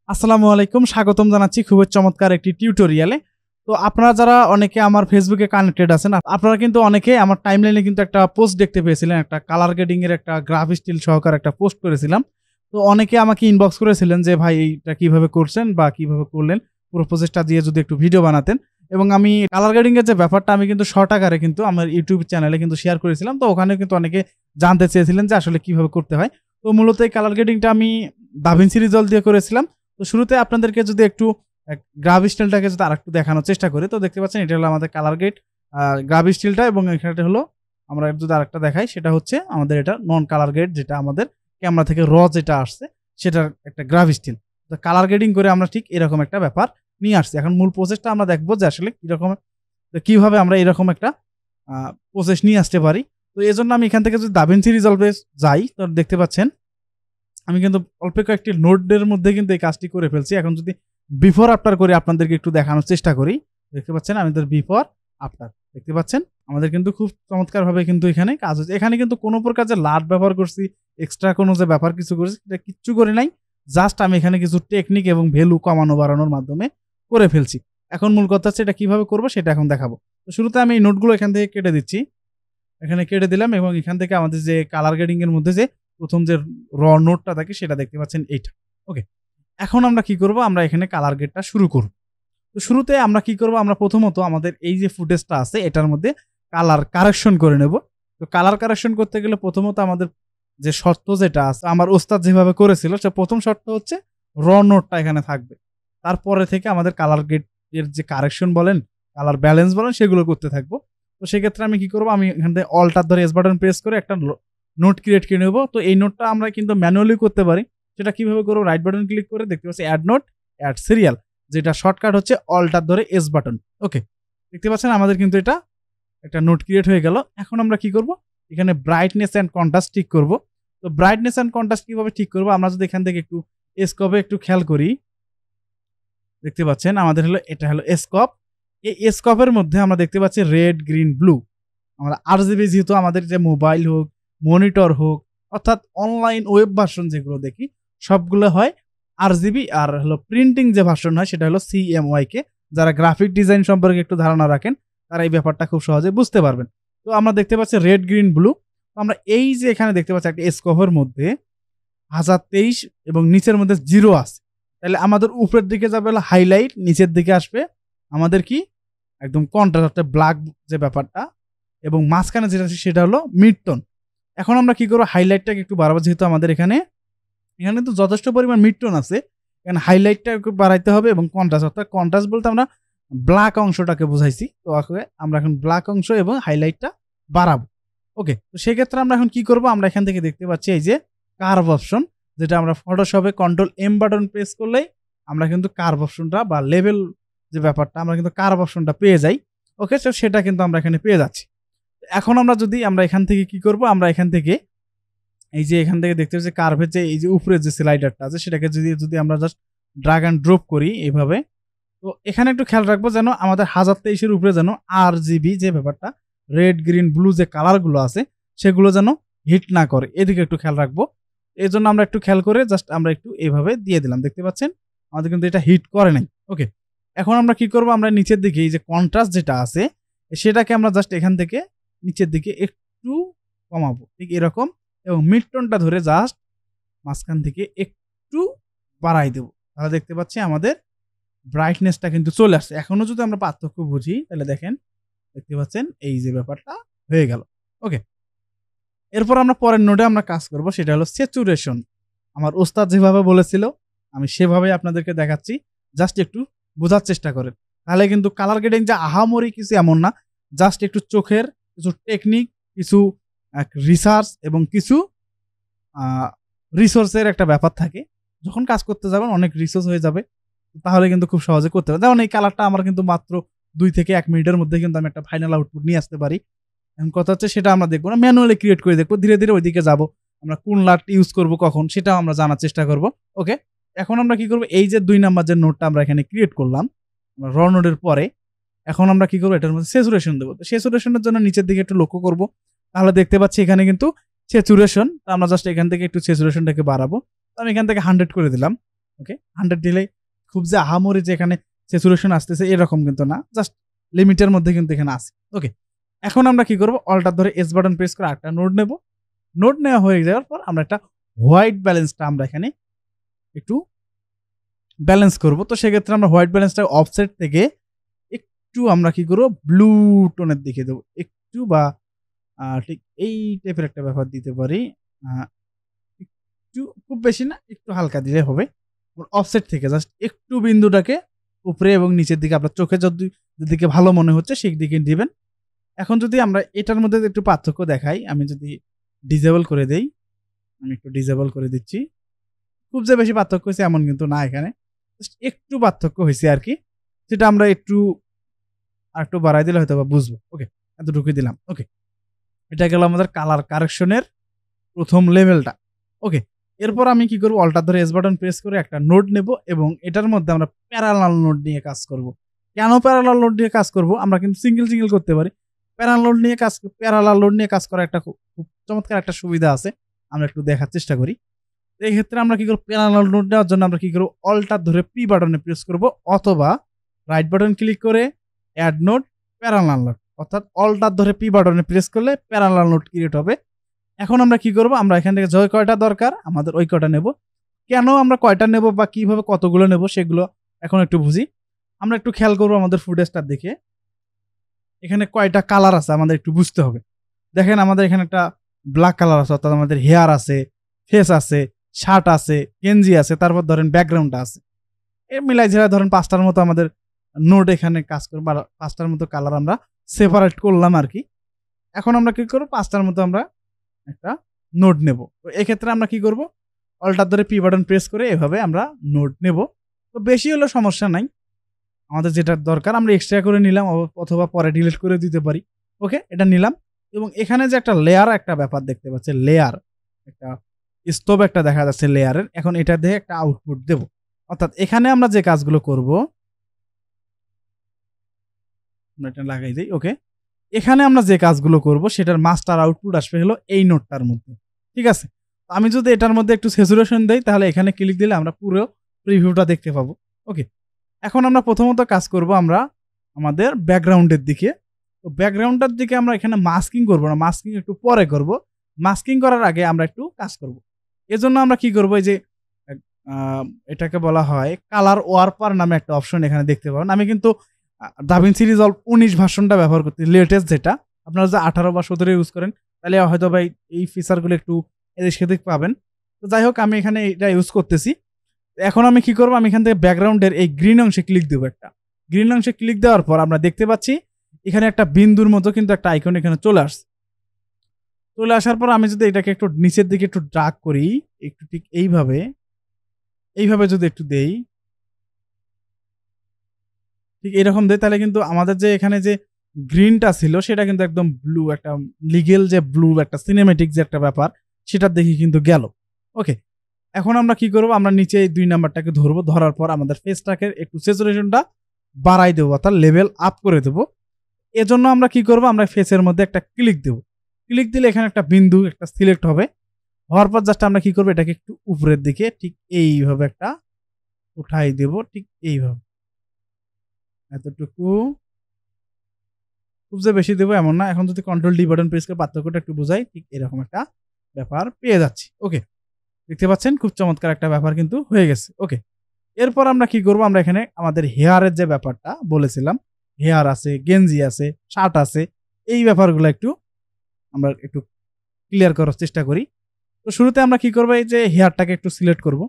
আসসালামু আলাইকুম, স্বাগতম জানাচ্ছি খুবই চমৎকার একটি টিউটোরিয়ালে। তো আপনারা যারা অনেকে আমার ফেসবুকে কানেক্টেড আছেন, আপনারা কিন্তু অনেকে আমার টাইমলাইনে কিন্তু একটা পোস্ট দেখতে পেয়েছিলেন, একটা কালার গ্রেডিং এর একটা গ্রাফ স্টিল সহকারে একটা পোস্ট করেছিলাম। তো অনেকে আমাকে ইনবক্স করেছিলেন যে ভাই এইটা কিভাবে করছেন বা কিভাবে করলেন, পুরো প্রসেসটা দিয়ে যদি একটু ভিডিও বানাতেন। এবং আমি কালার গ্রেডিং এর যে ব্যাপারটা আমি কিন্তু শর্ট আকারে কিন্তু আমার ইউটিউব চ্যানেলে কিন্তু শেয়ার করেছিলাম। তো ওখানে কিন্তু অনেকে জানতে চেয়েছিলেন যে আসলে কিভাবে করতে হয়। তো মূলত এই কালার গ্রেডিংটা আমি দাভিন্সি রিজলভ দিয়ে করেছিলাম। তো শুরুতে আপনাদেরকে যদি একটু গ্রাভ স্টিলটাকে যদি আরেকটু দেখানোর চেষ্টা করি, তো দেখতে পাচ্ছেন এটা হলো আমাদের কালার গ্রেড গ্রাভ স্টিলটা, এবং এখানে হলো আমরা যদি আরেকটা দেখাই সেটা হচ্ছে আমাদের এটা নন কালার গ্রেড, যেটা আমাদের ক্যামেরা থেকে যেটা আসছে সেটার একটা গ্রাভ স্টিল। তো কালার গ্রেডিং করে আমরা ঠিক এরকম একটা ব্যাপার নিয়ে আসছি। এখন মূল প্রসেসটা আমরা দেখবো যে আসলে কিরকম, কিভাবে আমরা এরকম একটা প্রসেস নিয়ে আসতে পারি। তো এই জন্য আমি এখান থেকে যদি দাভিন্সি রিজলভে যাই, তো দেখতে পাচ্ছেন আমি কিন্তু অল্প কয়েকটি নোটের মধ্যে কিন্তু এই কাজটি করে ফেলছি। এখন যদি বিফোর আফটার করে আপনাদেরকে একটু দেখানোর চেষ্টা করি, দেখতে পাচ্ছেন আমাদের বিফোর আফটার, দেখতে পাচ্ছেন আমাদের কিন্তু খুব চমৎকার ভাবে কিন্তু এখানে কাজ হচ্ছে। এখানে কিন্তু কোনো প্রকার যে লাট ব্যবহার করছি, এক্সট্রা কোনো যে ব্যাপার কিছু করছি এটা কিচ্ছু করে নাই। জাস্ট আমি এখানে কিছু টেকনিক এবং ভ্যালু কমানো বাড়ানোর মাধ্যমে করে ফেলছি। এখন মূল কথা হচ্ছে এটা কিভাবে করবো সেটা এখন দেখাবো। তো শুরুতে আমি এই নোটগুলো এখান থেকে কেটে দিচ্ছি, এখানে কেটে দিলাম, এবং এখান থেকে আমাদের যে কালার গ্রেডিং এর মধ্যে যে প্রথম যে নোটটা থাকে সেটা দেখতে পাচ্ছেন এইটা। ওকে, এখন আমরা কি করব, আমরা এখানে কালার গ্রেডটা শুরু করব। তো শুরুতে আমরা কি করব, আমরা প্রথমত আমাদের এই যে ফুটেজটা আছে এটার মধ্যে কালার কারেকশন করে নেব। তো কালার কারেকশন করতে গেলে প্রথমত আমাদের যে শর্ত যেটা আছে, আমার ওস্তাদ যেভাবে করেছিল, সে প্রথম শর্ত হচ্ছে নোটটা এখানে থাকবে। তারপরে থেকে আমাদের কালার গ্রেড এর যে কারেকশন বলেন, কালার ব্যালেন্স বলেন, সেগুলো করতে থাকবো। তো সেক্ষেত্রে আমি কি করবো, আমি এখান থেকে অল্টার ধরে এস বাটন প্রেস করে একটা নোট ক্রিয়েট করে নেবো। তো এই নোটটা আমরা কিন্তু ম্যানুয়ালি করতে পারি। সেটা কিভাবে করবো, রাইট বাটন ক্লিক করে দেখতে পাচ্ছি অ্যাড নোট, অ্যাড সিরিয়াল, যেটা শর্টকাট হচ্ছে অল্টার ধরে এস বাটন। ওকে, দেখতে পাচ্ছেন আমাদের কিন্তু এটা একটা নোট ক্রিয়েট হয়ে গেল। এখন আমরা কি করব, এখানে ব্রাইটনেস অ্যান্ড কন্ট্রাস্ট ঠিক করব। তো ব্রাইটনেস অ্যান্ড কন্ট্রাস্ট কিভাবে ঠিক করবো, আমরা যদি এখান থেকে একটু স্কোপে একটু খেয়াল করি, দেখতে পাচ্ছেন আমাদের হলো এটা হলো স্কোপ। এই স্কোপের মধ্যে আমরা দেখতে পাচ্ছি রেড, গ্রিন, ব্লু। আমরা আরজিবি, যেহেতু আমাদের যে মোবাইল হোক, মনিটর হোক, অর্থাৎ অনলাইন ওয়েব ভার্সন যেগুলো দেখি সবগুলো হয় আরজিবি, আর হলো প্রিন্টিং যে ভার্সন হয় সেটা হলো সিএমওয়াই। যারা গ্রাফিক ডিজাইন সম্পর্কে একটু ধারণা রাখেন তারা এই ব্যাপারটা খুব সহজে বুঝতে পারবেন। তো আমরা দেখতে পাচ্ছি রেড, গ্রিন, ব্লু। আমরা এই যে এখানে দেখতে পাচ্ছি একটা স্কোপের মধ্যে 1023 এবং নিচের মধ্যে 0 আছে, তাহলে আমাদের উপরের দিকে যাবে হলো হাইলাইট, নিচের দিকে আসবে আমাদের কি একদম কন্ট্রাস্ট, অর্থাৎ ব্ল্যাক যে ব্যাপারটা, এবং মাঝখানে যেটা আছে সেটা হলো মিড টোন। এখন আমরা কি করবো, হাইলাইটটাকে একটু বাড়াবো, যেহেতু আমাদের এখানে তো যথেষ্ট পরিমাণ মিড টোন আছে, এখানে হাইলাইটটা একটু বাড়াইতে হবে, এবং কন্ট্রাস্ট, অর্থাৎ কন্ট্রাস্ট বলতে আমরা ব্ল্যাক অংশটাকে বোঝাইছি। তো আমরা এখন ব্ল্যাক অংশ এবং হাইলাইটটা বাড়াবো। ওকে, তো সেক্ষেত্রে আমরা এখন কি করবো, আমরা এখান থেকে দেখতে পাচ্ছি এই যে কার্ভ অপশন, যেটা আমরা ফটোশপে কন্ট্রোল এম বাটন প্রেস করলেই আমরা কিন্তু কার্ভ অপশনটা বা লেভেল যে ব্যাপারটা, আমরা কিন্তু কার্ভ অপশনটা পেয়ে যাই। ওকে, তো সেটা কিন্তু আমরা এখানে পেয়ে যাচ্ছি। এখন আমরা যদি আমরা এখান থেকে কি করব, আমরা এখান থেকে এই যে এখান থেকে দেখতে পাচ্ছি কার্ভের যে এই যে উপরে যে স্লাইডারটা আছে সেটাকে যদি আমরা জাস্ট ড্রাগ অ্যান্ড ড্রপ করি এইভাবে, তো এখানে একটু খেয়াল রাখবো যেন আমাদের 1023-এর উপরে যেন আরজিবি যে ব্যাপারটা, রেড, গ্রিন, ব্লু যে কালারগুলো আছে সেগুলো যেন হিট না করে, এদিকে একটু খেয়াল রাখবো। এই জন্য আমরা একটু খেয়াল করে জাস্ট আমরা একটু এইভাবে দিয়ে দিলাম, দেখতে পাচ্ছেন আমাদের কিন্তু এটা হিট করে নাই। ওকে, এখন আমরা কি করব, আমরা নিচের দিকে এই যে কন্ট্রাস্ট যেটা আছে সেটাকে আমরা জাস্ট এখান থেকে নিচের দিকে একটু কমাবো, ঠিক এরকম, এবং মিড টোনটা ধরে জাস্ট মাঝখান থেকে একটু বাড়াই দেবো। তাহলে দেখতে পাচ্ছি আমাদের ব্রাইটনেসটা কিন্তু চলে আসছে। এখনো যদি আমরা পার্থক্য বুঝি তাহলে দেখেন, দেখতে পাচ্ছেন এই যে ব্যাপারটা হয়ে গেল। ওকে, এরপর আমরা পরের নোডে আমরা কাজ করব, সেটা হলো স্যাচুরেশন। আমার ওস্তাদ যেভাবে বলেছিল আমি সেভাবে আপনাদেরকে দেখাচ্ছি, জাস্ট একটু বোঝার চেষ্টা করেন। তাহলে কিন্তু কালার গ্রেডিং যে আহামরি কিছু এমন না, জাস্ট একটু চোখের কিছু টেকনিক, কিছু রিসার্চ এবং কিছু রিসোর্সের একটা ব্যাপার থাকে। যখন কাজ করতে যাবেন অনেক রিসোর্স হয়ে যাবে, তাহলে কিন্তু খুব সহজে করতে পারবেন। যেমন এই কালারটা আমার কিন্তু মাত্র 2 থেকে 1 মিনিটের মধ্যে কিন্তু আমি একটা ফাইনাল আউটপুট নিয়ে আসতে পারি। এখন কথা হচ্ছে সেটা আমরা দেখবো না, ম্যানুয়ালি ক্রিয়েট করে দেখবো, ধীরে ধীরে ওইদিকে যাবো। আমরা কোন লাট ইউজ করব কখন সেটাও আমরা জানার চেষ্টা করব। ওকে, এখন আমরা কি করব, এই যে 2 নাম্বার যে নোটটা আমরা এখানে ক্রিয়েট করলাম নোটের পরে, এখন আমরা কি করবো, এটার মধ্যে স্যাচুরেশন দেবো। তো স্যাচুরেশনের জন্য নিচের দিকে একটু লক্ষ্য করব, তাহলে দেখতে পাচ্ছি এখানে কিন্তু স্যাচুরেশন, আমরা জাস্ট এখান থেকে একটু স্যাচুরেশনটাকে বাড়াবো। তো আমি এখান থেকে 100 করে দিলাম। ওকে 100 দিলে খুব যে আহামরি যে এখানে স্যাচুরেশন আসতেছে এরকম কিন্তু না, জাস্ট লিমিটের মধ্যে কিন্তু এখানে আছে। ওকে, এখন আমরা কি করব, অল্টার ধরে এস বাটন প্রেস করে একটা নোড নেব। নোড নেওয়া হয়ে যাওয়ার পর আমরা একটা হোয়াইট ব্যালেন্সটা আমরা এখানে একটু ব্যালেন্স করব। তো সেক্ষেত্রে আমরা হোয়াইট ব্যালেন্সটা অফসেট থেকে একটু আমরা কি করব, ব্লু টোনের দিকে দেবো একটু, বা ঠিক এই টাইপের একটা ব্যাপার দিতে পারি। একটু, খুব বেশি না, একটু হালকা দিলে হবে। অফসেট থেকে জাস্ট একটু বিন্দুটাকে উপরে এবং নিচের দিকে আপনার চোখে যেদিকে ভালো মনে হচ্ছে সেই দিকে দিবেন। এখন যদি আমরা এটার মধ্যে একটু পার্থক্য দেখাই, আমি যদি ডিজেবল করে দেই, আমি একটু ডিজেবল করে দিচ্ছি। খুব যে বেশি পার্থক্য হয়েছে এমন কিন্তু না, এখানে একটু পার্থক্য হয়েছে আর কি, যেটা আমরা একটু আরেকটু বাড়াই দিলে হয়তো বা বুঝবো। ওকে, এতটুকুই দিলাম। ওকে, এটা গেল আমাদের কালার কারেকশনের প্রথম লেভেলটা। ওকে, এরপর আমি কি করব, অল্টার ধরে এস বাটন প্রেস করে একটা নোড নেব এবং এটার মধ্যে আমরা প্যারালাল নোড নিয়ে কাজ করব। কেন প্যারালাল নোড নিয়ে কাজ করব, আমরা কিন্তু সিঙ্গেল করতে পারি। প্যারালাল নোড নিয়ে কাজ করা একটা খুব চমৎকার একটা সুবিধা আছে, আমরা একটু দেখার চেষ্টা করি। এই ক্ষেত্রে আমরা কি করব, প্যারালাল নোড নেওয়ার জন্য আমরা কি করব, অল্টার ধরে পি বাটনে প্রেস করব অথবা রাইট বাটন ক্লিক করে অ্যাড নোড প্যারালাল নোড, অর্থাৎ অল্টার ধরে পি বাটনে প্রেস করলে প্যারালাল নোড ক্রিয়েট হবে। এখন আমরা কি করব, আমরা এখান থেকে যে কয়টা দরকার আমাদের ওই কয়টা নেব। কেন আমরা কয়টা নেব বা কিভাবে কতগুলো নেব সেগুলো এখন একটু বুঝি। আমরা একটু খেয়াল করব আমাদের ফুটেজটার দিকে, এখানে কয়টা কালার আছে আমাদের একটু বুঝতে হবে। দেখেন আমাদের এখানে একটা ব্ল্যাক কালার আছে, অর্থাৎ আমাদের হেয়ার আছে, ফেস আছে, শার্ট আছে, গেঞ্জি আছে, তারপর ধরেন ব্যাকগ্রাউন্ডটা আছে। এ মিলাই ঝেড়ে ধরেন 5টার মতো আমাদের নোট এখানে কাজ করবো, 5টার মতো কালার আমরা সেপারেট করলাম আর কি। এখন আমরা কি করবো, 5টার মতো আমরা একটা নোট নেব। তো এক্ষেত্রে আমরা কি করব, অল্টার ধরে পি বাটন প্রেস করে এভাবে আমরা নোট নেব। তো বেশি হলেও সমস্যা নাই, আমাদের যেটা দরকার আমরা এক্সট্রা করে নিলাম অথবা পরে ডিলিট করে দিতে পারি। ওকে, এটা নিলাম এবং এখানে যে একটা লেয়ার একটা ব্যাপার দেখতে পাচ্ছি, লেয়ার একটা স্তব একটা দেখা যাচ্ছে লেয়ারের। এখন এটা দিয়ে একটা আউটপুট দেব, অর্থাৎ এখানে আমরা যে কাজগুলো করব, এটা লাগাই দিই। ওকে, এখানে আমরা যে কাজগুলো করব সেটার মাস্টার আউটপুট আসবে হলো এই নোটটার মধ্যে। ঠিক আছে, আমি যদি এটার মধ্যে একটু স্যাচুরেশন দেই তাহলে এখানে ক্লিক দিলে আমরা পুরো প্রিভিউটা দেখতে পাবো। ওকে, এখন আমরা প্রথমত কাজ করব আমরা আমাদের ব্যাকগ্রাউন্ডের দিকে। তো ব্যাকগ্রাউন্ডটার দিকে আমরা এখানে মাস্কিং করব না, মাস্কিং একটু পরে করব। মাস্কিং করার আগে আমরা একটু কাজ করব। এজন্য আমরা কি করব, এই যে এটাকে বলা হয় কালার ওয়ারপার নামে একটা অপশন এখানে দেখতে পাবেন। আমি কিন্তু দাভিন্সি রিজলভ 19 ভার্সনটা ব্যবহার করতে, লেটেস্ট যেটা। আপনারা যে 18 বা 17 ইউজ করেন তাহলে হয়তো ভাই এই ফিচারগুলো একটু এদিক সেদিক পাবেন। তো যাই হোক, আমি এখানে এটা ইউজ করতেছি। এখন আমি কি করব, আমি এখান থেকে ব্যাকগ্রাউন্ডের এই গ্রিন অংশে ক্লিক দেবো। একটা গ্রিন অংশে ক্লিক দেওয়ার পর আমরা দেখতে পাচ্ছি এখানে একটা বিন্দুর মতো কিন্তু একটা আইকন এখানে চলে আসছে। চলে আসার পর আমি যদি এটাকে একটু নিচের দিকে একটু ড্রাগ করি, একটু ঠিক এইভাবে যদি একটু দেই, ঠিক এরকম দেয়, তাহলে কিন্তু আমাদের যে এখানে যে গ্রিনটা ছিল সেটা কিন্তু একদম ব্লু, একটা লিগেল যে ব্লু একটা সিনেমেটিক যে একটা ব্যাপার সেটার দেখি কিন্তু গেল। ওকে, এখন আমরা কি করব, আমরা নিচে এই 2 নাম্বারটাকে ধরবো, ধরার পর আমাদের ফেসটাকে একটু স্যাচুরেশনটা বাড়াই দেবো, অর্থাৎ লেভেল আপ করে দেবো। এজন্য আমরা কি করব, আমরা ফেসের মধ্যে একটা ক্লিক দেবো। ক্লিক দিলে এখানে একটা বিন্দু একটা সিলেক্ট হবে। হওয়ার পর জাস্ট আমরা কি করবো, এটাকে একটু উপরের দিকে ঠিক এইভাবে একটা উঠাই দেব, ঠিক এইভাবে এতটুকু। খুব যে বেশি দেবো এমন না। এখন যদি কন্ট্রোল ডি বাটন প্রেস করে পার্থক্যটা একটু বোঝাই, ঠিক এরকম একটা ব্যাপার পেয়ে যাচ্ছি। ওকে, দেখতে পাচ্ছেন খুব চমৎকার একটা ব্যাপার কিন্তু হয়ে গেছে। ওকে, এরপর আমরা কি করব, আমরা এখানে আমাদের হেয়ারের যে ব্যাপারটা বলেছিলাম, হেয়ার আছে, গেঞ্জি আছে, শার্ট আছে, এই ব্যাপারগুলো একটু আমরা একটু ক্লিয়ার করার চেষ্টা করি। তো শুরুতে আমরা কি করবো, এই যে হেয়ারটাকে একটু সিলেক্ট করব।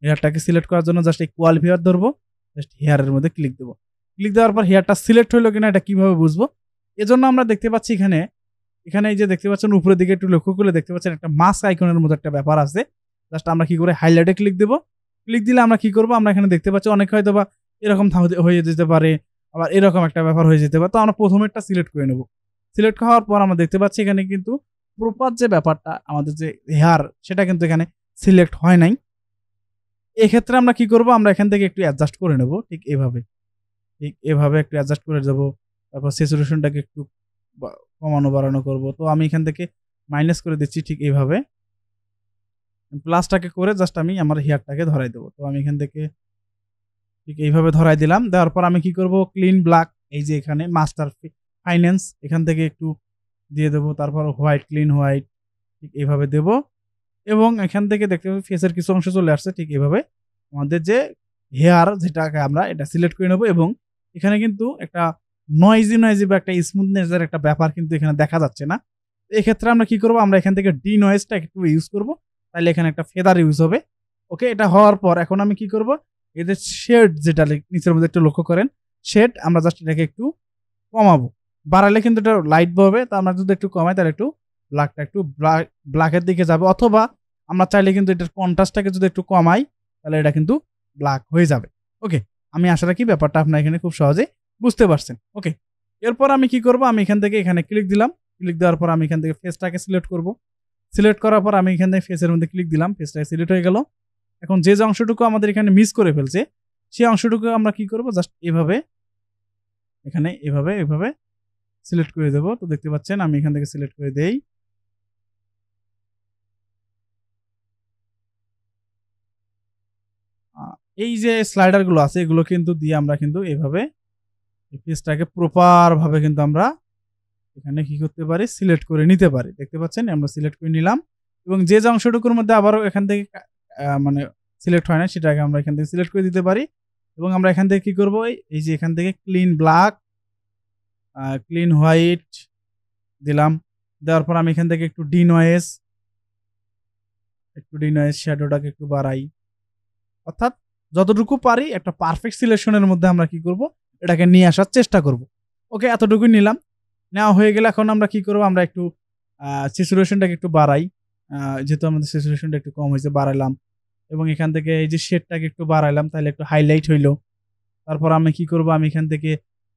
হেয়ারটাকে সিলেক্ট করার জন্য জাস্ট এই কোয়ালিফায়ার ধরবো, জাস্ট হেয়ারের মধ্যে ক্লিক দেবো। ক্লিক দেওয়ার পর হেয়ারটা সিলেক্ট হলো কিনা এটা কিভাবে বুঝবো, এজন্য আমরা দেখতে পাচ্ছি এখানে এই যে দেখতে পাচ্ছেন উপরের দিকে একটু লক্ষ্য করলে দেখতে পাচ্ছেন একটা মাস্ক আইকনের মতো একটা ব্যাপার আছে। জাস্ট আমরা কি করে হাইলাইটে ক্লিক দেবো। ক্লিক দিলে আমরা কি করবো, আমরা এখানে দেখতে পাচ্ছি অনেক হয়তো বা এরকম হয়ে যেতে পারে, আবার এরকম একটা ব্যাপার হয়ে যেতে পারে। তো আমরা প্রথমেরটা সিলেক্ট করে নেব। সিলেক্ট হওয়ার পর আমরা দেখতে পাচ্ছি এখানে কিন্তু প্রপার যে ব্যাপারটা আমাদের যে হেয়ার সেটা কিন্তু এখানে সিলেক্ট হয় নাই। এক্ষেত্রে আমরা কি করব, আমরা এখান থেকে একটু অ্যাডজাস্ট করে নেব, ঠিক এভাবে একটু অ্যাডজাস্ট করে যাব। তারপর স্যাচুরেশনটাকে একটু কমানো বাড়ানো করব। তো আমি এখান থেকে মাইনাস করে দিচ্ছি ঠিক এইভাবে। প্লাসটাকে করে জাস্ট আমি আমার হেয়ারটাকে ধরাই দেবো। তো আমি এখান থেকে ঠিক এইভাবে ধরাই দিলাম। দেওয়ার পর আমি কি করব, ক্লিন ব্ল্যাক, এই যে এখানে মাস্টার ফাইন্যান্স এখান থেকে একটু দিয়ে দেবো। তারপর হোয়াইট, ক্লিন হোয়াইট ঠিক এইভাবে দেব। এবং এখান থেকে দেখতে পাবেন ফেসের কিছু অংশ চলে আসছে। ঠিক এভাবে আমাদের যে হেয়ার যেটাকে আমরা এটা সিলেক্ট করে নেব। এবং এখানে কিন্তু একটা নয়েজি বা একটা স্মুথনেস এর একটা ব্যাপার কিন্তু এখানে দেখা যাচ্ছে না। এক্ষেত্রে আমরা কি করব, আমরা এখান থেকে নয়েজটা একটু ইউজ করব। তাহলে এখানে একটা ফেদার ইউজ হবে। ওকে, এটা হওয়ার পর এখন আমি কি করব, এদের শেড যেটা নিচের মধ্যে একটু লক্ষ্য করেন, শেড আমরা জাস্ট এটাকে একটু কমাবো। বাড়ালে কিন্তু এটা লাইট হবে। তো আমরা যদি একটু কমাই তাহলে একটু ব্ল্যাকটা একটু ব্ল্যাকের দিকে যাবে। অথবা আমরা চাইলে কিন্তু এটার কন্ট্রাস্টটাকে যদি একটু কমাই তাহলে এটা কিন্তু ব্ল্যাক হয়ে যাবে। ওকে, আমি আশা রাখি ব্যাপারটা আপনারা এখানে খুব সহজে বুঝতে পারছেন। ওকে, এরপর আমি কি করব, আমি এখান থেকে এখানে ক্লিক দিলাম। ক্লিক দেওয়ার পর আমি এখান থেকে ফেসটাকে সিলেক্ট করব। সিলেক্ট করার পর আমি এখান থেকে ফেসের মধ্যে ক্লিক দিলাম। ফেসটা সিলেক্ট হয়ে গেল। এখন যে অংশটুকু আমাদের এখানে মিস করে ফেলছে সেই অংশটুকু আমরা কি করব, জাস্ট এভাবে এখানে এভাবে সিলেক্ট করে দেব। তো দেখতে পাচ্ছেন আমি এখান থেকে সিলেক্ট করে দেই। এই যে স্লাইডার গুলো আছে এগুলো কিন্তু দিয়ে আমরা কিন্তু এভাবে ফেসটাকে প্রপার ভাবে কিন্তু আমরা এখানে কি করতে পারি, সিলেক্ট করে নিতে পারি। দেখতে পাচ্ছেন আমরা সিলেক্ট করে নিলাম। এবং যে অংশটুকুর মধ্যে আবারও এখান থেকে মানে সিলেক্ট হয় না সেটাকে আমরা এখান থেকে সিলেক্ট করে দিতে পারি। এবং আমরা এখান থেকে কি করব, এই যে এখান থেকে ক্লিন ব্ল্যাক, ক্লিন হোয়াইট দিলাম। দেওয়ার পর আমি এখান থেকে একটু ডিনয়েজ শ্যাডোটাকে একটু বাড়াই। অর্থাৎ যতটুকু পারি একটা পারফেক্ট সিলেকশনের মধ্যে আমরা কি করব, এটাকে নিয়ে আসার চেষ্টা করব। ওকে, এতটুকুই নিলাম। নেওয়া হয়ে গেলে এখন আমরা কি করব, আমরা একটু স্যাচুরেশনটাকে একটু বাড়াই। যেহেতু আমাদের স্যাচুরেশনটা একটু কম হয়েছে বাড়াইলাম। এবং এখান থেকে এই যে শেডটাকে একটু বাড়াইলাম তাহলে একটু হাইলাইট হইলো। তারপর আমি কি করব, আমি এখান থেকে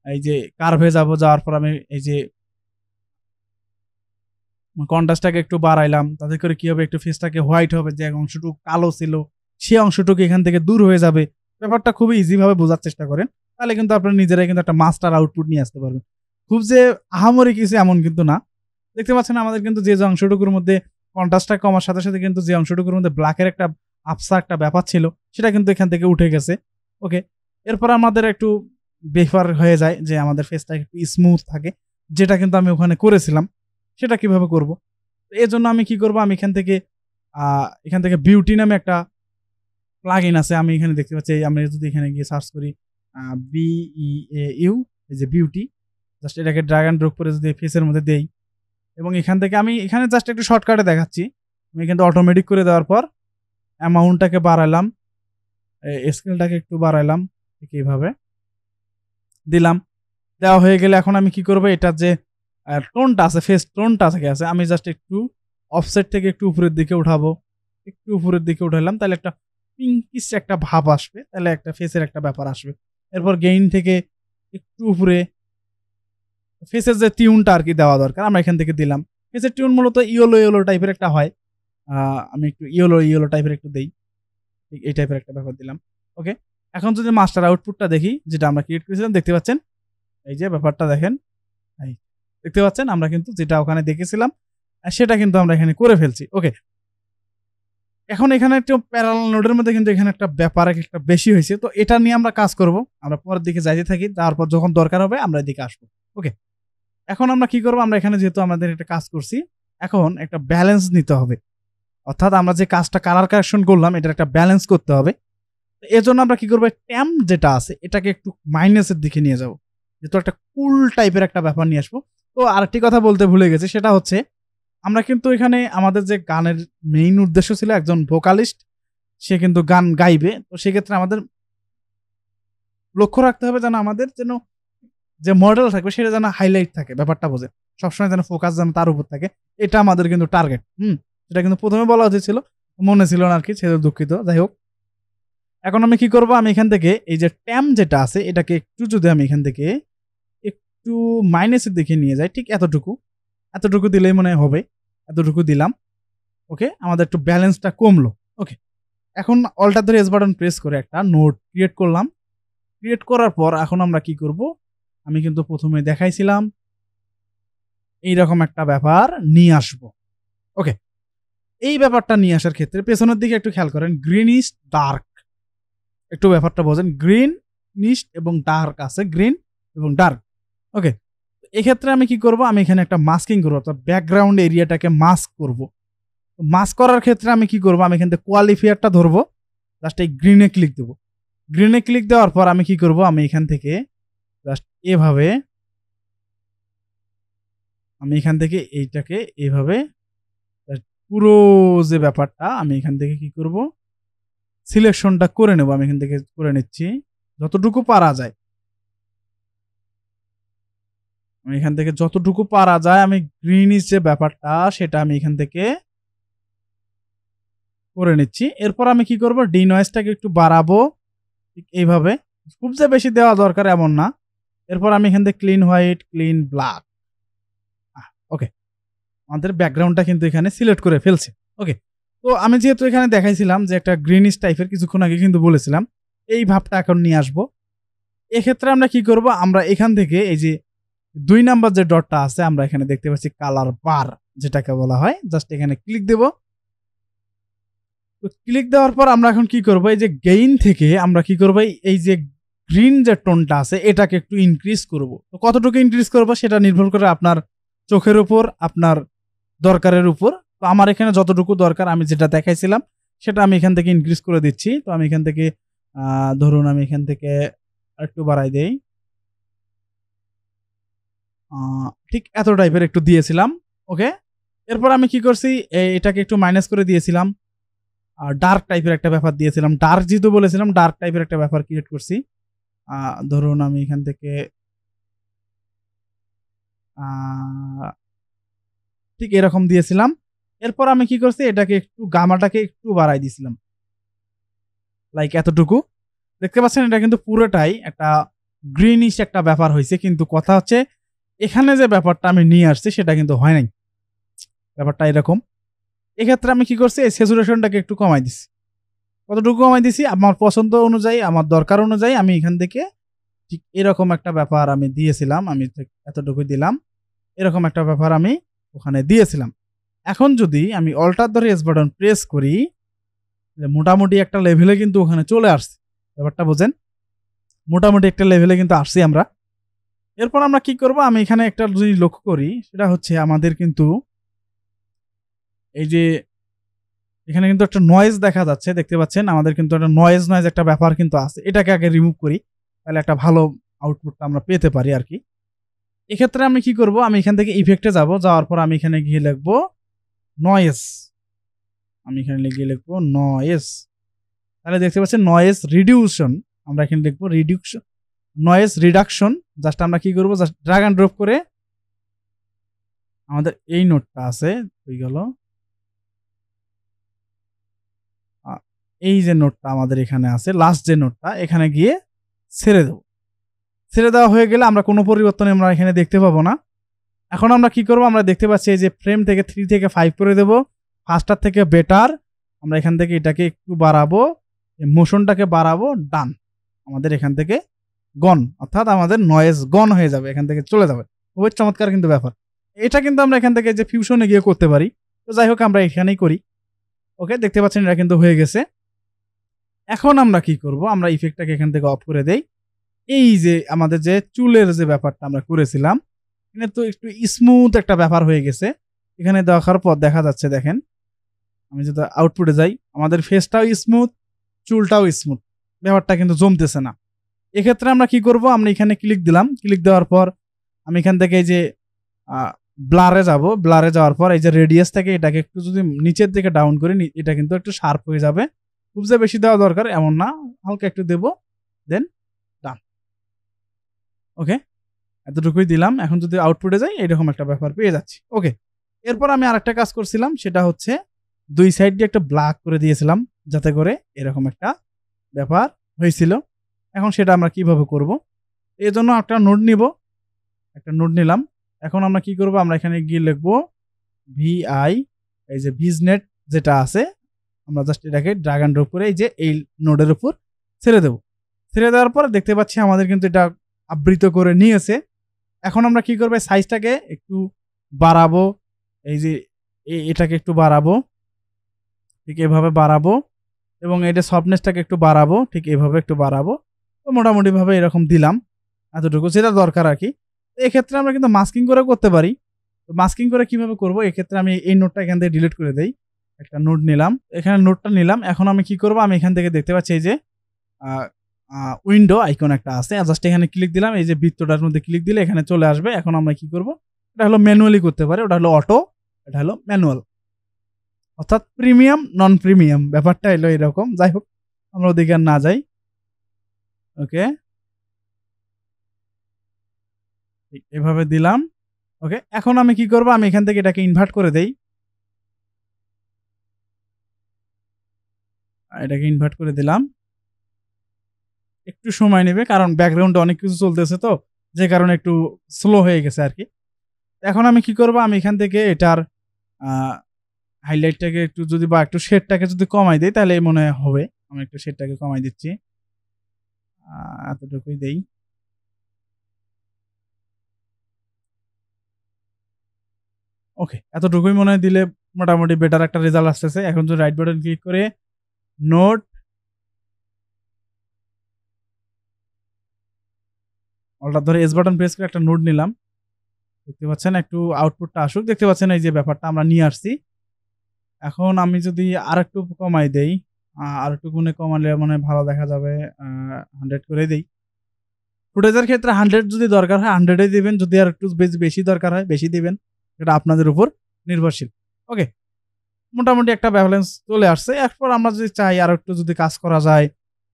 এই যে কার্ভে যাব, যাওয়ার পর আমি এই যে কন্ট্রাস্টটাকে একটু বাড়াইলাম। তাতে করে কি হবে, একটু ফেসটাকে হোয়াইট হবে, যে অংশটুকু কালো ছিল সেই অংশটুকু এখান থেকে দূর হয়ে যাবে। ব্যাপারটা খুবই ইজি ভাবে বোঝার চেষ্টা করেন, তাহলে কিন্তু আপনারা নিজেরাই কিন্তু একটা মাস্টার আউটপুট নিয়ে আসতে পারবেন। খুব যে আহামরি কিছু এমন কিন্তু না। দেখতে পাচ্ছেন আমাদের কিন্তু যে অংশটুকুর মধ্যে কন্ট্রাস্টটা কমার সাথে সাথে কিন্তু যে অংশটুকুর মধ্যে ব্ল্যাকের একটা আফসা একটা ব্যাপার ছিল সেটা কিন্তু এখান থেকে উঠে গেছে। ওকে, এরপর আমাদের একটু বেফার হয়ে যায় যে আমাদের ফেসটা একটু স্মুথ থাকে, যেটা কিন্তু আমি ওখানে করেছিলাম। সেটা কিভাবে করব, এর জন্য আমি কি করব, আমি এখান থেকে বিউটি নামে একটা প্লাগইন আছে। আমি এখানে দেখতে পাচ্ছি, আমি যদি এখানে গিয়ে সার্চ করি BEAU, এই যে বিউটি, জাস্ট এটাকে ড্র্যাগ অ্যান্ড ড্রপ করে যদি ফেসের মধ্যে দেই এবং এখান থেকে আমি এখানে জাস্ট একটু শর্টকাটে দেখাচ্ছি। আমি কিন্তু অটোমেটিক করে দেওয়ার পর অ্যামাউন্টটাকে বাড়ালাম, স্কেলটাকে একটু বাড়াইলাম, ঠিক এইভাবে দিলাম। দেওয়া হয়ে গেলে এখন আমি কি করব, এটার যে টোনটা আছে, ফেস টোনটা থেকে আছে, আমি জাস্ট একটু অফসেট থেকে একটু উপরের দিকে উঠাবো। একটু উপরের দিকে উঠালাম, তাহলে একটা পিঙ্কিশ একটা ভাব আসবে, তাহলে একটা ফেসের একটা ব্যাপার আসবে। এরপর গেইন থেকে একটু উপরে ফেসের যে টিউনটা আর কি দেওয়া দরকার আমরা এখান থেকে দিলাম। ফেসের টিউন মূলত ইয়েলো টাইপের একটা হয়। আমি একটু ইয়েলো টাইপের একটু দেই, এই টাইপের একটা ব্যাপার দিলাম। ওকে, এখন যদি মাস্টার আউটপুটটা দেখি যেটা আমরা ক্রিয়েট করেছিলাম, দেখতে পাচ্ছেন এই যে ব্যাপারটা দেখেন, এই দেখতে পাচ্ছেন আমরা কিন্তু যেটা ওখানে দেখেছিলাম সেটা কিন্তু আমরা এখানে করে ফেলছি। ওকে, এখন এখানে একটু প্যারালাল নোডের মধ্যে কিন্তু এখানে একটা ব্যাপার একটা বেশি হয়েছে। তো এটা নিয়ে আমরা কাজ করব, আমরা পরের দিকে যাইতে থাকি, তারপর যখন দরকার হবে আমরা এদিকে আসবো। ওকে, এখন আমরা কি করব, আমরা এখানে যেহেতু আমাদের একটা কাজ করছি, এখন একটা ব্যালেন্স নিতে হবে। অর্থাৎ আমরা যে কাজটা কালার কারেকশন করলাম এটার একটা ব্যালেন্স করতে হবে। এর জন্য আমরা কি করবো, ট্যাম যেটা আছে এটাকে একটু মাইনাসের দিকে নিয়ে যাব, যেহেতু একটা কুল টাইপের একটা ব্যাপার নিয়ে আসবো। তো আরেকটি কথা বলতে ভুলে গেছি, সেটা হচ্ছে আমরা কিন্তু এখানে আমাদের যে গানের মেইন উদ্দেশ্য ছিল একজন ভোকালিস্ট সে কিন্তু গান গাইবে। তো সেক্ষেত্রে আমাদের লক্ষ্য রাখতে হবে যেন আমাদের যেন যে মডেল থাকবে সেটা যেন হাইলাইট থাকে, ব্যাপারটা বোঝে, সবসময় যেন ফোকাস যেন তার উপর থাকে, এটা আমাদের কিন্তু টার্গেট। সেটা কিন্তু প্রথমে বলা উচিত ছিল, মনে ছিল না আর কি, সেটা দুঃখিত। যাই হোক, এখন আমি কি করব, আমি এখান থেকে এই যে ট্যাম যেটা আছে এটাকে একটু যদি আমি এখান থেকে একটু মাইনাসের দিকে নিয়ে যাই, ঠিক এতটুকু দিলেই মনে হবে, এতটুকু দিলাম। ওকে, আমাদের একটু ব্যালেন্সটা কমলো। ওকে, এখন অল্টার ধরে এস বাটন প্রেস করে একটা নোট ক্রিয়েট করলাম। ক্রিয়েট করার পর এখন আমরা কি করব, আমি কিন্তু প্রথমে দেখাইছিলাম এইরকম একটা ব্যাপার নিয়ে আসব। ওকে, এই ব্যাপারটা নিয়ে আসার ক্ষেত্রে পেছনের দিকে একটু খেয়াল করেন, গ্রিনিশ ডার্ক, একটু ব্যাপারটা বোঝেন, গ্রিনিশ এবং ডার্ক আছে, গ্রিন এবং ডার্ক। ওকে, এক্ষেত্রে আমি কি করব, আমি এখানে একটা মাস্কিং করবো, অর্থাৎ ব্যাকগ্রাউন্ড এরিয়াটাকে মাস্ক করব। মাস্ক করার ক্ষেত্রে আমি কি করব, আমি এখান থেকে কোয়ালিফায়ারটা ধরবো, জাস্ট এই গ্রিনে ক্লিক দেবো। গ্রিনে ক্লিক দেওয়ার পর আমি কি করব, আমি এখান থেকে জাস্ট এভাবে, আমি এখান থেকে এইটাকে এভাবে পুরো যে ব্যাপারটা আমি এখান থেকে কি করব, সিলেকশনটা করে নেব। আমি এখান থেকে করে নিচ্ছি যতটুকু পারা যায়, আমি এখান থেকে যতটুকু পারা যায় আমি গ্রিনিশ যে ব্যাপারটা সেটা আমি এখান থেকে করে নিচ্ছি। এরপর আমি কি করব, ডি নয়েজটাকে একটু বাড়াবো, ঠিক এইভাবে, খুব যে বেশি দেওয়া দরকার এমন না। এরপর আমি এখান থেকে ক্লিন হোয়াইট, ক্লিন ব্ল্যাক, ওকে, আমাদের ব্যাকগ্রাউন্ডটা কিন্তু এখানে সিলেক্ট করে ফেলছে। ওকে, তো আমি যেহেতু এখানে দেখাইছিলাম যে একটা গ্রিনিশ টাইপের, কিছুক্ষণ আগে কিন্তু বলেছিলাম, এই ভাবটা এখন নিয়ে আসবো। এক্ষেত্রে আমরা কি করব, আমরা এখান থেকে এই যে 2 নাম্বার যে ডটটা আছে, আমরা এখানে দেখতে পাচ্ছি কালার বার যেটাকে বলা হয়, জাস্ট এখানে ক্লিক দেব। তো ক্লিক দেওয়ার পর আমরা এখন কি করব, এই যে গেইন থেকে আমরা কি করব, এই যে গ্রিন যে টোনটা আছে এটাকে একটু ইনক্রিজ করব। তো কতটুকু ইনক্রিজ করব সেটা নির্ভর করে আপনার চোখের উপর, আপনার দরকারের উপর। তো আমার এখানে যতটুকু দরকার আমি যেটা দেখাইছিলাম সেটা আমি এখান থেকে ইনক্রিজ করে দিচ্ছি। তো আমি এখান থেকে ধরুন আমি এখান থেকে একটু বাড়াই দেই, ঠিক এত টাইপের একটু দিয়েছিলাম। ওকে, এরপর আমি কি করছি, এটাকে একটু মাইনাস করে দিয়েছিলাম, ডার্ক টাইপের একটা ব্যাপার দিয়েছিলাম, ডার্ক যেহেতু বলেছিলাম ডার্ক টাইপের একটা ব্যাপার ক্রিয়েট করছি। ধরুন আমি এখান থেকে ঠিক এরকম দিয়েছিলাম। এরপর আমি কি করছি, এটাকে একটু গামাটাকে একটু বাড়াই দিয়েছিলাম, লাইক এতটুকু। দেখতে পাচ্ছেন এটা কিন্তু পুরোটাই একটা গ্রিনিশ একটা ব্যাপার হয়েছে, কিন্তু কথা হচ্ছে এখানে যে ব্যাপারটা আমি নিয়ে আসছি সেটা কিন্তু হয় নাই, ব্যাপারটা এরকম। এক্ষেত্রে আমি কি করছি, এই স্যাচুরেশনটাকে একটু কমাই দিছি। কতটুকু কমাই দিছি, আমার পছন্দ অনুযায়ী, আমার দরকার অনুযায়ী আমি এখান থেকে ঠিক এরকম একটা ব্যাপার আমি দিয়েছিলাম, আমি এতটুকু দিলাম, এরকম একটা ব্যাপার আমি ওখানে দিয়েছিলাম। এখন যদি আমি অল্টার ধরে এস বাটন প্রেস করি, মোটামুটি একটা লেভেলে কিন্তু ওখানে চলে আসছে, ব্যাপারটা বোঝেন, মোটামুটি একটা লেভেলে কিন্তু আসছি আমরা। এরপর আমরা কি করব, আমি এখানে একটা জিনিস লক্ষ্য করি, সেটা হচ্ছে আমাদের কিন্তু এই যে এখানে কিন্তু একটা নয়েজ দেখা যাচ্ছে, দেখতে পাচ্ছেন আমাদের কিন্তু একটা নয়েজ একটা ব্যাপার কিন্তু আছে, এটাকে আগে রিমুভ করি, তাহলে একটা ভালো আউটপুটটা আমরা পেতে পারি আর কি। এক্ষেত্রে আমি কি করব, আমি এখান থেকে ইফেক্টে যাব, যাওয়ার পর আমি এখানে গিয়ে লিখবো নয়েজ, আমি এখানে গিয়ে লিখবো নয়েজ, তাহলে দেখতে পাচ্ছেন নয়েজ রিডিউশন, আমরা এখানে লিখবো রিডিউকশন, নয়েজ রিডাকশন। জাস্ট আমরা কি করবো, জাস্ট ড্র্যাগ অ্যান্ড ড্রপ করে আমাদের এই নোটটা আছে, হয়ে গেল, এই যে নোটটা আমাদের এখানে আছে, লাস্ট যে নোটটা, এখানে গিয়ে ছেড়ে দেবো। ছেড়ে দেওয়া হয়ে গেলে আমরা কোনো পরিবর্তন আমরা এখানে দেখতে পাবো না। এখন আমরা কি করব, আমরা দেখতে পাচ্ছি এই যে ফ্রেম থেকে 3 থেকে 5 করে দেব, ফাস্টার থেকে বেটার, আমরা এখান থেকে এটাকে একটু বাড়াবো, মোশনটাকে বাড়াবো, ডান, আমাদের এখান থেকে গন, অর্থাৎ আমাদের নয়েজ গন হয়ে যাবে, এখান থেকে চলে যাবে। খুবই চমৎকার কিন্তু ব্যাপার। এটা কিন্তু আমরা এখান থেকে যে ফিউশনে গিয়ে করতে পারি। তো যাই হোক আমরা এখানেই করি। ওকে, দেখতে পাচ্ছেন এটা কিন্তু হয়ে গেছে। এখন আমরা কি করব, আমরা ইফেক্টটাকে এখান থেকে অফ করে দেই। এই যে আমাদের যে চুলের যে ব্যাপারটা আমরা করেছিলাম, এখানে তো একটু স্মুথ একটা ব্যাপার হয়ে গেছে। এখানে দেখার পর দেখা যাচ্ছে, দেখেন আমি যদি আউটপুটে যাই, আমাদের ফেসটাও স্মুথ, চুলটাও স্মুথ, ব্যাপারটা কিন্তু জমতেছে না। এক্ষেত্রে আমরা কি করব, আমরা এখানে ক্লিক দিলাম, ক্লিক দেওয়ার পর আমি এখান থেকে এই যে ব্লারে যাব, ব্লারে যাওয়ার পর এই যে রেডিয়াস থেকে এটাকে একটু যদি নিচের দিকে ডাউন করি, এটা কিন্তু একটু শার্প হয়ে যাবে। খুব যে বেশি দেওয়া দরকার এমন না, হালকা একটু দেব, দেন ডান। ওকে, এতটুকুই দিলাম। এখন যদি আউটপুটে যাই, এরকম একটা ব্যাপার পেয়ে যাচ্ছি। ওকে, এরপর আমি আরেকটা কাজ করছিলাম, সেটা হচ্ছে 2 সাইড দিয়ে একটা ব্ল্যাক করে দিয়েছিলাম, যাতে করে এরকম একটা ব্যাপার হয়েছিল। এখন সেটা আমরা কিভাবে করব, এর জন্য একটা নোড নিব, একটা নোড নিলাম। এখন আমরা কি করব, আমরা এখানে গিয়ে লিখবো ভিআই, এই যে ভিজনেট যেটা আছে, আমরা জাস্ট এটাকে ড্র্যাগ অ্যান্ড ড্রপ করে এই যে এই নোডের উপর ছেড়ে দেব। ছেড়ে দেওয়ার পর দেখতে পাচ্ছি আমাদের কিন্তু এটা আবৃত করে নিয়েছে। এখন আমরা কি করব, সাইজটাকে একটু বাড়াবো, এই যে এটাকে একটু বাড়াবো, ঠিক এভাবে বাড়াবো এবং এটা সফটনেসটাকে একটু বাড়াবো, ঠিক এভাবে একটু বাড়াবো। তো মোটামুটিভাবে এরকম দিলাম, এতটুকু যেটা দরকার আরকি। তো এক্ষেত্রে আমরা কিন্তু মাস্কিং করেও করতে পারি। তো মাস্কিং করে কিভাবে করব? এক্ষেত্রে আমি এই নোটটা এখান থেকে ডিলিট করে দেই। একটা নোট নিলাম। এখানে নোটটা নিলাম। এখন আমি কি করব? আমি এখান থেকে দেখতে পাচ্ছি এই যে আ আ উইন্ডো আইকন একটা আছে। জাস্ট এখানে ক্লিক দিলাম। এই যে বৃত্তটার মধ্যে ক্লিক দিলে এখানে চলে আসবে। এখন আমরা কি করব? এটা হলো ম্যানুয়ালি করতে পারি। ওটা হলো অটো, এটা হলো ম্যানুয়াল। অর্থাৎ প্রিমিয়াম, নন প্রিমিয়াম ব্যাপারটা হলো এরকম। যাই হোক, আমরা ওদিকে আর না যাই। ওকে। ঠিক এভাবে দিলাম। ওকে। এখন আমি কি করব? আমি এখান থেকে এটাকে ইনভার্ট করে দেই। এটাকে ইনভার্ট করে দিলাম। একটু সময় নেবে কারণ ব্যাকগ্রাউন্ডে অনেক কিছু চলতেছে তো, যে কারণে একটু স্লো হয়ে গেছে আরকি। এখন আমি কি করব? আমি এখান থেকে এটার আ হাইলাইটটাকে একটু যদি বা একটু শেডটাকে যদি কমাই দেই তাহলে মনে হয় হবে। আমি একটু শেডটাকে কমাই দিচ্ছি। আ এতটুকুই দেই। ওকে। এতটুকুই মনে হয় দিলে মোটামুটি বেটার একটা রেজাল্ট আসতেছে। এখন যদি রাইট বাটন ক্লিক করে নোট, অল্টার ধরে এস বাটন প্রেস করে একটা নোট নিলাম। দেখতে পাচ্ছেন একটু আউটপুটটা আসুক। দেখতে পাচ্ছেন এই যে ব্যাপারটা আমরা নিয়ে আসছি। এখন আমি যদি আরেকটু কমাই দেই, আরেকটু গুণে কমালে মনে হয় ভালো দেখা যাবে। আ 100 করে দেই। ফুটেজের ক্ষেত্রে 100 যদি দরকার হয় 100 এই দিবেন। যদি আরেকটু বেশি দরকার হয় বেশি দিবেন। এটা আপনাদের উপর নির্ভরশীল। ওকে। মোটামুটি একটা ব্যালেন্স চলে আসছে। এরপর আমরা যদি চাই আরেকটু যদি কাজ করা যায়,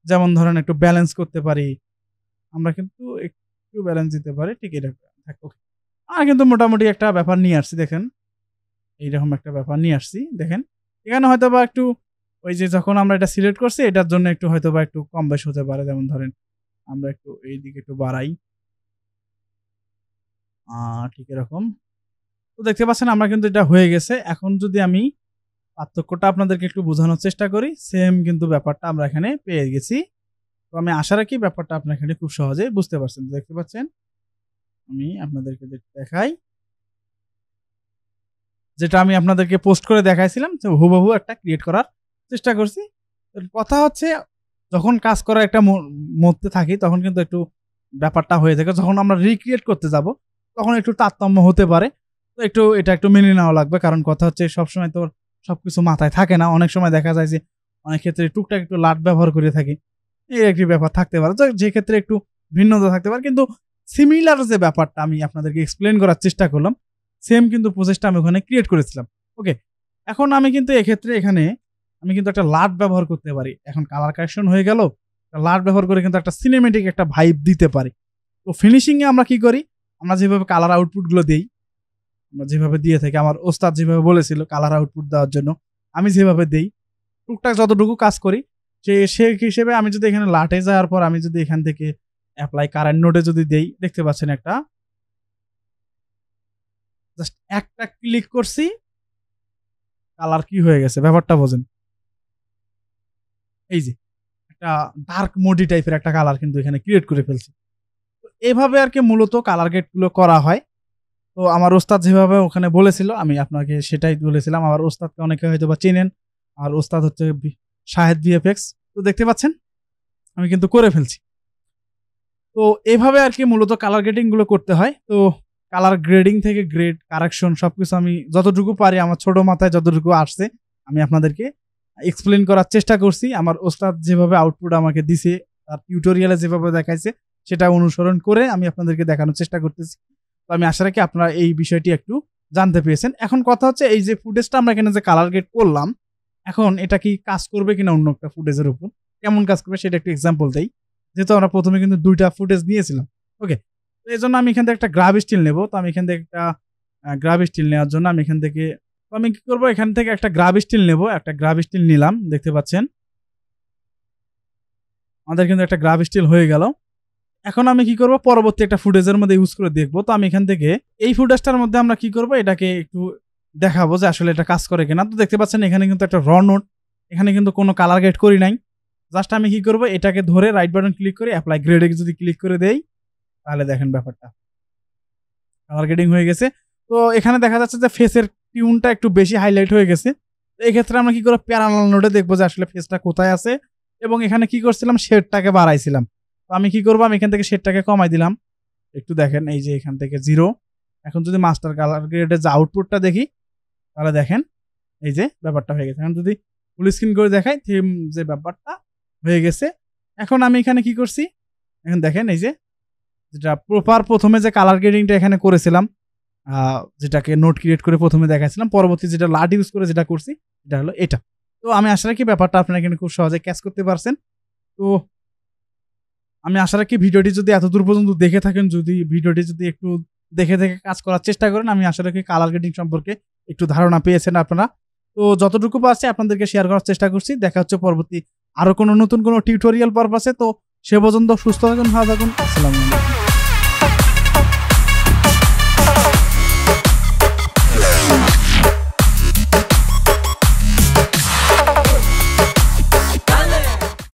যেমন ধরেন একটু ব্যালেন্স করতে পারি। আমরা কিন্তু একটু ব্যালেন্স দিতে পারি। ঠিক এটা থাক ওকে। কিন্তু মোটামুটি একটা ব্যাপার নিয়ে আসছি দেখেন। এইরকম একটা ব্যাপার নিয়ে আসছি দেখেন। এখানে হয়তোবা একটু ওই যে যখন আমরা এটা সিলেক্ট করছি এটার জন্য একটু হয়তোবা একটু কম বেশ হতে পারে। যেমন ধরেন আমরা একটু এইদিকে একটু বাড়াই। আ ঠিক এরকম। তো দেখতে পাচ্ছেন আমরা কিন্তু এটা হয়ে গেছে। এখন যদি আমি পার্থক্যটা আপনাদেরকে একটু বোঝানোর চেষ্টা করি, সেম কিন্তু ব্যাপারটা আমরা এখানে পেয়ে গেছি। তো আমি আশা রাখি ব্যাপারটা আপনারা এখানে খুব সহজেই বুঝতে পারছেন। দেখতে পাচ্ছেন? আমি আপনাদেরকে দেখাই। যেটা আমি আপনাদেরকে পোস্ট করে দেখাইছিলাম যে হুবহু একটা ক্রিয়েট করার চেষ্টা করছি। কথা হচ্ছে যখন কাজ করার একটা মধ্যে থাকি তখন কিন্তু একটু ব্যাপারটা হয়ে থাকে। যখন আমরা রিক্রিয়েট করতে যাব তখন একটু তারতম্য হতে পারে। তো এটা একটু মেনে নেওয়া লাগবে। কারণ কথা হচ্ছে সবসময় তো সবকিছু মাথায় থাকে না। অনেক সময় দেখা যায় যে অনেক ক্ষেত্রে টুকটাক একটু লাট ব্যবহার করে থাকি। এই একটি ব্যাপার থাকতে পারে। তো যে ক্ষেত্রে একটু ভিন্নতা থাকতে পারে। কিন্তু সিমিলার যে ব্যাপারটা আমি আপনাদেরকে এক্সপ্লেইন করার চেষ্টা করলাম, সেম কিন্তু প্রসেসটা আমি ওখানে ক্রিয়েট করেছিলাম। ওকে। এখন আমি কিন্তু এক্ষেত্রে এখানে আমি কিন্তু একটা লাট ব্যবহার করতে পারি। এখন কালার কারেকশন হয়ে গেল। লাট ব্যবহার করে কিন্তু একটা সিনেমেটিক একটা ভাইব দিতে পারি। তো ফিনিশিং এ আমরা কি করি? আমরা যেভাবে কালার আউটপুট গুলো দেই, আমরা যেভাবে দিয়ে থাকি আমার ওস্তাদ যেভাবে বলেছিল কালার আউটপুট দেওয়ার জন্য, আমি যেভাবে দেই, টুকটাক যতটুকু কাজ করি সে হিসেবে আমি যদি এখানে লাটে যাওয়ার পর আমি যদি এখান থেকে এপ্লাই কারেন্ট নোড এ যদি দেই, দেখতে পাচ্ছেন একটা জাস্ট একটা ক্লিক করছি, কালার কি হয়ে গেছে ব্যাপারটা বোঝেন। এই যে একটা ডার্ক মোডি টাইপের একটা কালার কিন্তু এখানে ক্রিয়েট করে ফেলছি। তো এভাবে আরকি মূলত কালার গ্রেড গুলো করা হয়। তো আমার ওস্তাদ যেভাবে ওখানে বলেছিল আমি আপনাকে সেটাই বলেছিলাম। আমার ওস্তাদকে অনেকে হয়তোবা চেনেন। আর ওস্তাদ হচ্ছে শাহেদ ভিএফএক্স। তো দেখতে পাচ্ছেন আমি কিন্তু করে ফেলছি। তো এভাবে আরকি মূলত কালার গ্রেডিং গুলো করতে হয়। তো কালার গ্রেডিং থেকে গ্রেড, কারেকশন সবকিছু আমি যতটুকু পারি আমার ছোট মাথায় যতটুকু আসছে আমি আপনাদেরকে এক্সপ্লেইন করার চেষ্টা করছি। আমার ওস্তাদ যেভাবে আউটপুট আমাকে দিছে, তার টিউটোরিয়ালে যেভাবে দেখাইছে সেটা অনুসরণ করে আমি আপনাদেরকে দেখানোর চেষ্টা করতেছি। তো আমি আশা রাখি আপনারা এই বিষয়টি একটু জানতে পেরেছেন। এখন কথা হচ্ছে এই যে ফুটেজটা আমরা এখানে যে কালার গ্রেড করলাম, এখন এটা কি কাজ করবে কিনা অন্য একটা ফুটেজের উপর? কেমন কাজ করবে সেটা একটু এক্সাম্পল দেই। যেহেতু আমরা ১ম এ কিন্তু ২ টা ফুটেজ নিয়েছিলাম। ওকে? তো এজন্য আমি এখান থেকে একটা গ্রাব স্টিল নেব। তো আমি এখান থেকে একটা গ্রাব স্টিল নেওয়ার জন্য আমি এখান থেকে তো আমি কি করব এখান থেকে একটা গ্রাব স্টিল নেব। একটা গ্রাব স্টিল নিলাম। দেখতে পাচ্ছেন। আমাদের কিন্তু একটা গ্রাব স্টিল হয়ে গেল। এখন আমি কি করব পরবর্তী একটা ফুটেজের মধ্যে ইউজ করে দেখব। তো আমি এখান থেকে এই ফুটেজটার মধ্যে আমরা কি করব এটাকে একটু দেখাবো যে আসলে এটা কাজ করে কিনা। তো দেখতে পাচ্ছেন এখানে কিন্তু একটা র নোট। এখানে কিন্তু কোনো কালার গ্রেড করি নাই। জাস্ট আমি কি করব এটাকে ধরে রাইট বাটন ক্লিক করে এপ্লাই গ্রেড এ যদি ক্লিক করে দেই তাহলে দেখেন ব্যাপারটা। কালার গ্রেডিং হয়ে গেছে। তো এখানে দেখা যাচ্ছে যে ফেসের টিউনটা একটু বেশি হাইলাইট হয়ে গেছে। এক্ষেত্রে আমরা কি করে প্যারালাল নোডে দেখবো যে আসলে ফেসটা কোথায় আছে, এবং এখানে কি করছিলাম শেডটাকে বাড়াইছিলাম। তো আমি কি করবো, আমি এখান থেকে শেডটাকে কমাই দিলাম, একটু দেখেন এই যে এখান থেকে 0। এখন যদি মাস্টার কালার গ্রেডের যে আউটপুটটা দেখি, তাহলে দেখেন এই যে ব্যাপারটা হয়ে গেছে। এখন যদি ফুল স্ক্রিন করে দেখাই, থিম যে ব্যাপারটা হয়ে গেছে। এখন আমি এখানে কি করছি, এখন দেখেন এই যে যেটা প্রপার প্রথমে যে কালার গ্রেডিংটা এখানে করেছিলাম, যেটাকে নোট ক্রিয়েট করে প্রথমে দেখাইছিলাম, পরবর্তী যেটা লাট ইউজ করে যেটা করছি এটা হলো এটা। তো আমি আশা রাখি ব্যাপারটা আপনারা এখানে খুব সহজে ক্যাচ করতে পারছেন। তো আমি আশা রাখি ভিডিওটি যদি এতদূর পর্যন্ত দেখে থাকেন, যদি ভিডিওটি যদি একটু দেখে দেখে কাজ করার চেষ্টা করেন, আমি আশা রাখি কালার গ্রেডিং সম্পর্কে একটু ধারণা পেয়েছেন আপনারা। তো যতটুকু পারছি আপনাদেরকে শেয়ার করার চেষ্টা করছি। দেখা হচ্ছে পরবর্তী আরো কোনো নতুন কোনো টিউটোরিয়াল পারপাসে। তো সে পর্যন্ত সুস্থ থাকুন, ভালো থাকুন, আসসালামু আলাইকুম।